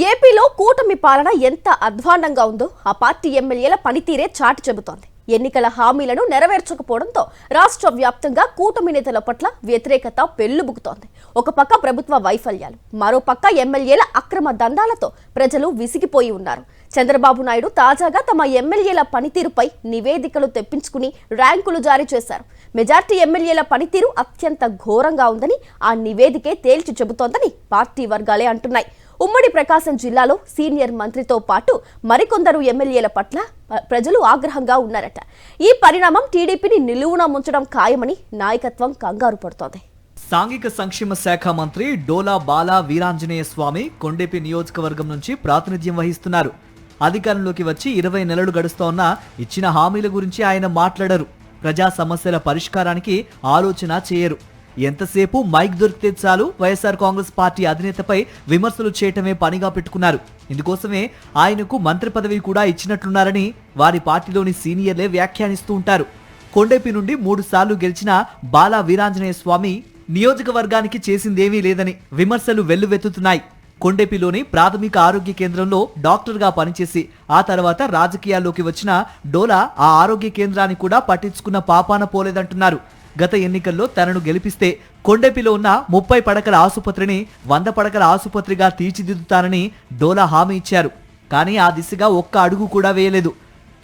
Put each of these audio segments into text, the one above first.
ఏపీలో కూటమి పాలన ఎంత అధ్వాన్నంగా ఉందో ఆ పార్టీ ఎమ్మెల్యేల పనితీరే చాటి చెబుతోంది. ఎన్నికల హామీలను నెరవేర్చకపోవడంతో రాష్ట్ర వ్యాప్తంగా కూటమి నేతల పట్ల వ్యతిరేకత పెళ్లుబుకుతోంది. ఒక పక్క ప్రభుత్వ వైఫల్యాలు, మరో పక్క ఎమ్మెల్యేల అక్రమ దందాలతో ప్రజలు విసిగిపోయి ఉన్నారు. చంద్రబాబు నాయుడు తాజాగా తమ ఎమ్మెల్యేల పనితీరుపై నివేదికలు తెప్పించుకుని ర్యాంకులు జారీ చేశారు. మెజార్టీ ఎమ్మెల్యేల పనితీరు అత్యంత ఘోరంగా ఉందని ఆ నివేదికే తేల్చి చెబుతోందని పార్టీ వర్గాలే అంటున్నాయి. ఉమ్మడి ప్రకాశం జిల్లాలో సీనియర్ మంత్రితో పాటు మరికొందరు ఎమ్మెల్యేల పట్ల ప్రజలు ఆగ్రహంగా ఉన్నారట. ఈ పరిణామం టీడీపీని నిలువున ముంచడం ఖాయమని నాయకత్వం కంగారు పడుతోంది. సాంఘిక సంక్షేమ శాఖ మంత్రి డోలా బాలా వీరాంజనేయ స్వామి కొండేపి నియోజకవర్గం నుంచి ప్రాతినిధ్యం వహిస్తున్నారు. అధికారంలోకి వచ్చి 20 నెలలు గడుస్తోన్నా ఇచ్చిన హామీల గురించి ఆయన మాట్లాడరు. ప్రజా సమస్యల పరిష్కారానికి ఆలోచన చేయరు. ఎంతసేపు మైక్ దొరికితే చాలు వైఎస్ఆర్ కాంగ్రెస్ పార్టీ అధినేతపై విమర్శలు చేయటమే పనిగా పెట్టుకున్నారు. ఇందుకోసమే ఆయనకు మంత్రి పదవి కూడా ఇచ్చినట్లున్నారని వారి పార్టీలోని సీనియర్లే వ్యాఖ్యానిస్తూ ఉంటారు. కొండేపి నుండి 3 సార్లు గెలిచిన బాలా వీరాంజనేయ స్వామి నియోజకవర్గానికి చేసిందేమీ లేదని విమర్శలు వెల్లువెత్తుతున్నాయి. కొండేపిలోని ప్రాథమిక ఆరోగ్య కేంద్రంలో డాక్టర్గా పనిచేసి ఆ తర్వాత రాజకీయాల్లోకి వచ్చిన డోలా ఆ ఆరోగ్య కేంద్రాన్ని కూడా పట్టించుకున్న పాపాన పోలేదంటున్నారు. గత ఎన్నికల్లో తనను గెలిపిస్తే కొండేపిలో ఉన్న 30 పడకల ఆసుపత్రిని 100 పడకల ఆసుపత్రిగా తీర్చిదిద్దుతానని డోలా హామీ ఇచ్చారు. కానీ ఆ దిశగా ఒక్క అడుగు కూడా వేయలేదు.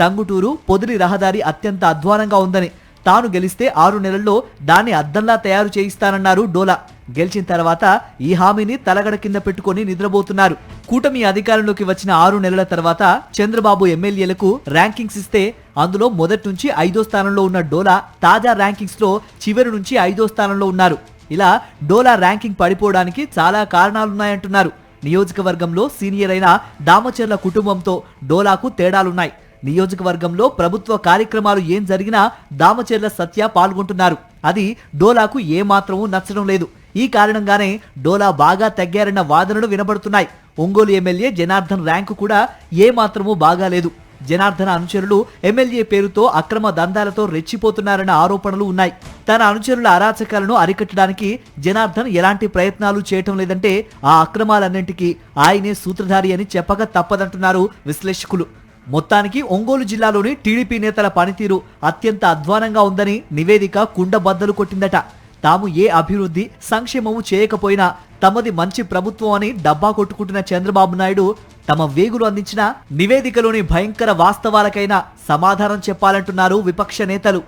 టంగుటూరు పొదిలి రహదారి అత్యంత అధ్వానంగా ఉందని, తాను గెలిస్తే 6 నెలల్లో దాన్ని అద్దంలా తయారు చేయిస్తానన్నారు డోలా. గెలిచిన తర్వాత ఈ హామీని తలగడ కింద పెట్టుకుని నిద్రపోతున్నారు. కూటమి అధికారంలోకి వచ్చిన 6 నెలల తర్వాత చంద్రబాబు ఎమ్మెల్యేలకు ర్యాంకింగ్స్ ఇస్తే అందులో మొదటి నుంచి 5వ స్థానంలో ఉన్న డోలా తాజా ర్యాంకింగ్స్ లో చివరి నుంచి 5వ స్థానంలో ఉన్నారు. ఇలా డోలా ర్యాంకింగ్ పడిపోవడానికి చాలా కారణాలున్నాయంటున్నారు. నియోజకవర్గంలో సీనియర్ అయిన దామచర్ల కుటుంబంతో డోలాకు తేడాలున్నాయి. నియోజకవర్గంలో ప్రభుత్వ కార్యక్రమాలు ఏం జరిగినా దామచర్ల సత్య పాల్గొంటున్నారు. అది డోలాకు ఏమాత్రమూ నచ్చడం లేదు. ఈ కారణంగానే డోలా బాగా తగ్గారన్న వాదనలు వినబడుతున్నాయి. ఒంగోలు ఎమ్మెల్యే జనార్దన్ ర్యాంకు కూడా ఏమాత్రమూ బాగాలేదు. జనార్దన్ అనుచరులు ఎమ్మెల్యే పేరుతో అక్రమ దందాలతో రెచ్చిపోతున్నారన్న ఆరోపణలు ఉన్నాయి. తన అనుచరుల అరాచకాలను అరికట్టడానికి జనార్దన్ ఎలాంటి ప్రయత్నాలు చేయటం లేదంటే ఆ అక్రమాలన్నింటికీ ఆయనే సూత్రధారి అని చెప్పక తప్పదంటున్నారు విశ్లేషకులు. మొత్తానికి ఒంగోలు జిల్లాలోని టీడీపీ నేతల పనితీరు అత్యంత అధ్వానంగా ఉందని నివేదిక కుండబద్దలు కొట్టిందట. తాము ఏ అభివృద్ధి సంక్షేమము చేయకపోయినా తమది మంచి ప్రభుత్వం అని డబ్బా కొట్టుకుంటున్న చంద్రబాబు నాయుడు తమ వేగులు అందించిన నివేదికలోని భయంకర వాస్తవాలకైనా సమాధానం చెప్పాలంటున్నారు విపక్ష నేతలు.